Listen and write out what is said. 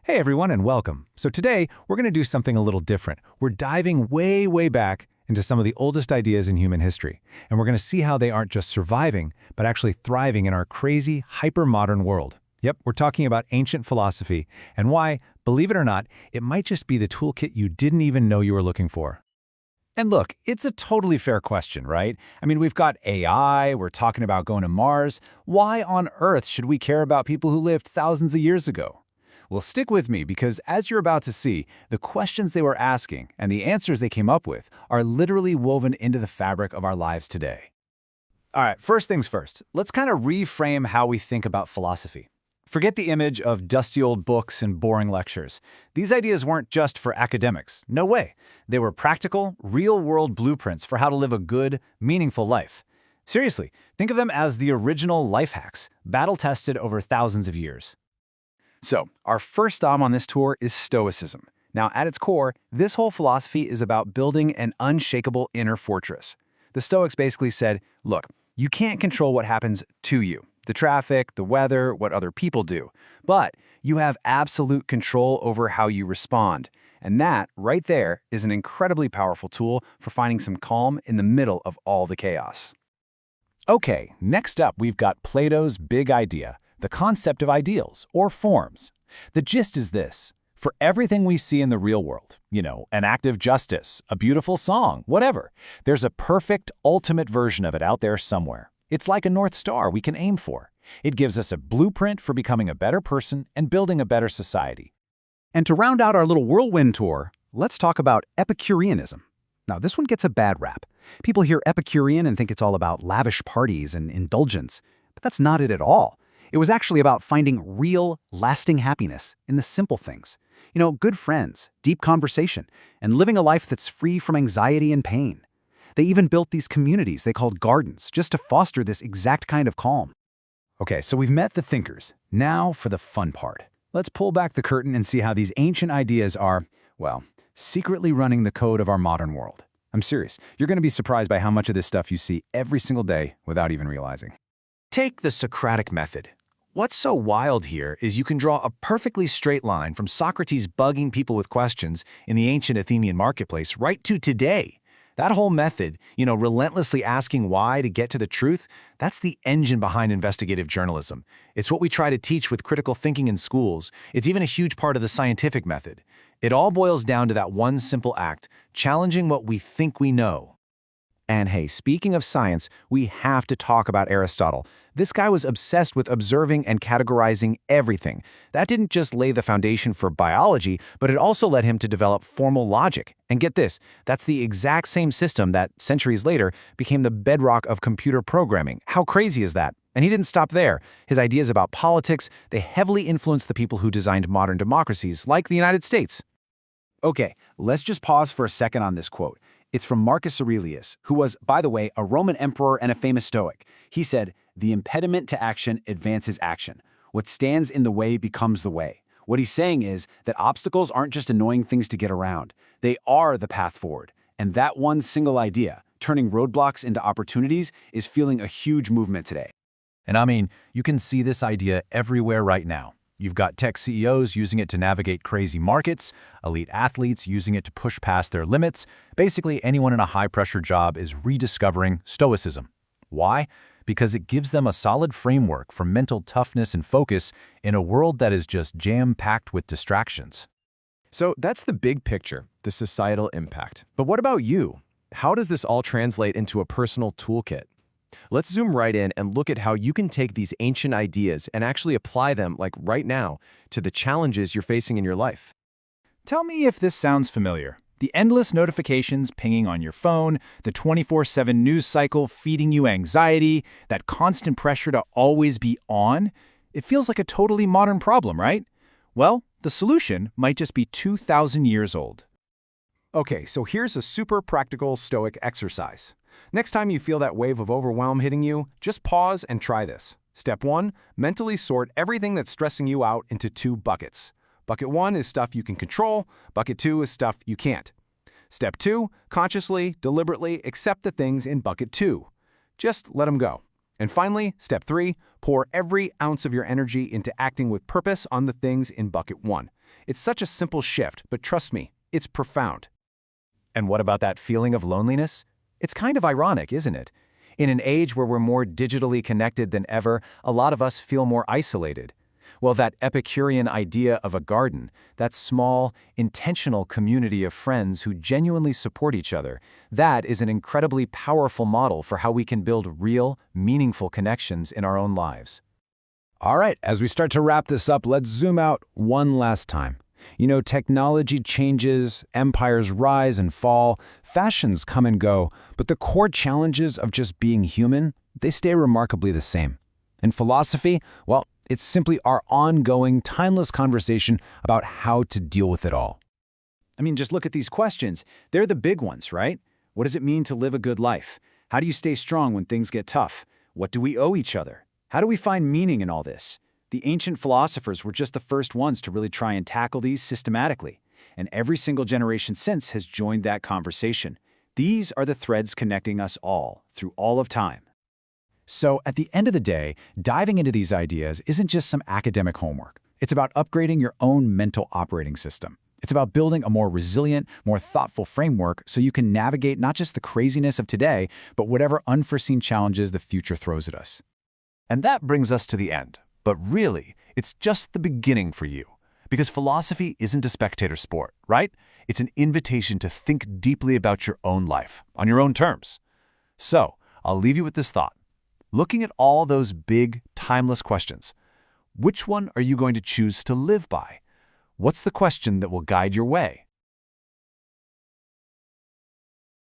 Hey everyone and welcome. So today we're going to do something a little different. We're diving way, way back into some of the oldest ideas in human history. And we're going to see how they aren't just surviving, but actually thriving in our crazy, hyper-modern world. Yep, we're talking about ancient philosophy and why, believe it or not, it might just be the toolkit you didn't even know you were looking for. And look, it's a totally fair question, right? I mean, we've got AI, we're talking about going to Mars. Why on earth should we care about people who lived thousands of years ago? Well, stick with me because as you're about to see, the questions they were asking and the answers they came up with are literally woven into the fabric of our lives today. All right, first things first, let's kind of reframe how we think about philosophy. Forget the image of dusty old books and boring lectures. These ideas weren't just for academics. No way. They were practical, real-world blueprints for how to live a good, meaningful life. Seriously, think of them as the original life hacks, battle-tested over thousands of years. So, our first stop on this tour is Stoicism. Now, at its core, this whole philosophy is about building an unshakable inner fortress. The Stoics basically said, look, you can't control what happens to you, the traffic, the weather, what other people do, but you have absolute control over how you respond. And that, right there, is an incredibly powerful tool for finding some calm in the middle of all the chaos. Okay, next up we've got Plato's big idea, the concept of ideals, or forms. The gist is this. For everything we see in the real world, an act of justice, a beautiful song, whatever, there's a perfect, ultimate version of it out there somewhere. It's like a North Star we can aim for. It gives us a blueprint for becoming a better person and building a better society. And to round out our little whirlwind tour, let's talk about Epicureanism. Now, this one gets a bad rap. People hear Epicurean and think it's all about lavish parties and indulgence, but that's not it at all. It was actually about finding real, lasting happiness in the simple things. Good friends, deep conversation, and living a life that's free from anxiety and pain. They even built these communities they called gardens just to foster this exact kind of calm. Okay, so we've met the thinkers. Now for the fun part. Let's pull back the curtain and see how these ancient ideas are, well, secretly running the code of our modern world. I'm serious. You're going to be surprised by how much of this stuff you see every single day without even realizing. Take the Socratic method. What's so wild here is you can draw a perfectly straight line from Socrates bugging people with questions in the ancient Athenian marketplace right to today. That whole method, relentlessly asking why to get to the truth, that's the engine behind investigative journalism. It's what we try to teach with critical thinking in schools. It's even a huge part of the scientific method. It all boils down to that one simple act, challenging what we think we know. And hey, speaking of science, we have to talk about Aristotle. This guy was obsessed with observing and categorizing everything. That didn't just lay the foundation for biology, but it also led him to develop formal logic. And get this, that's the exact same system that, centuries later, became the bedrock of computer programming. How crazy is that? And he didn't stop there. His ideas about politics, they heavily influenced the people who designed modern democracies, like the United States. Okay, let's just pause for a second on this quote. It's from Marcus Aurelius, who was, by the way, a Roman emperor and a famous Stoic. He said, "The impediment to action advances action. What stands in the way becomes the way." What he's saying is that obstacles aren't just annoying things to get around. They are the path forward. And that one single idea, turning roadblocks into opportunities, is fueling a huge movement today. And I mean, you can see this idea everywhere right now. You've got tech CEOs using it to navigate crazy markets, elite athletes using it to push past their limits. Basically, anyone in a high-pressure job is rediscovering Stoicism. Why? Because it gives them a solid framework for mental toughness and focus in a world that is just jam-packed with distractions. So that's the big picture, the societal impact. But what about you? How does this all translate into a personal toolkit? Let's zoom right in and look at how you can take these ancient ideas and actually apply them, like right now, to the challenges you're facing in your life. Tell me if this sounds familiar. The endless notifications pinging on your phone, the 24/7 news cycle feeding you anxiety, that constant pressure to always be on. It feels like a totally modern problem, right? Well, the solution might just be 2,000 years old. Okay, so here's a super practical Stoic exercise. Next time you feel that wave of overwhelm hitting you, just pause and try this. Step 1, mentally sort everything that's stressing you out into 2 buckets. Bucket 1 is stuff you can control. Bucket 2 is stuff you can't. Step 2, consciously, deliberately accept the things in bucket 2. Just let them go. And finally, step 3, pour every ounce of your energy into acting with purpose on the things in bucket 1. It's such a simple shift, but trust me, it's profound. And what about that feeling of loneliness? It's kind of ironic, isn't it? In an age where we're more digitally connected than ever, a lot of us feel more isolated. Well, that Epicurean idea of a garden, that small, intentional community of friends who genuinely support each other, that is an incredibly powerful model for how we can build real, meaningful connections in our own lives. All right, as we start to wrap this up, let's zoom out one last time. You know, technology changes, empires rise and fall, fashions come and go, but the core challenges of just being human, they stay remarkably the same. And philosophy, well, it's simply our ongoing, timeless conversation about how to deal with it all. I mean, just look at these questions. They're the big ones, right? What does it mean to live a good life? How do you stay strong when things get tough? What do we owe each other? How do we find meaning in all this? The ancient philosophers were just the first ones to really try and tackle these systematically, and every single generation since has joined that conversation. These are the threads connecting us all, through all of time. So, at the end of the day, diving into these ideas isn't just some academic homework. It's about upgrading your own mental operating system. It's about building a more resilient, more thoughtful framework so you can navigate not just the craziness of today, but whatever unforeseen challenges the future throws at us. And that brings us to the end. But really, it's just the beginning for you. Because philosophy isn't a spectator sport, right? It's an invitation to think deeply about your own life, on your own terms. So, I'll leave you with this thought. Looking at all those big, timeless questions, which one are you going to choose to live by? What's the question that will guide your way?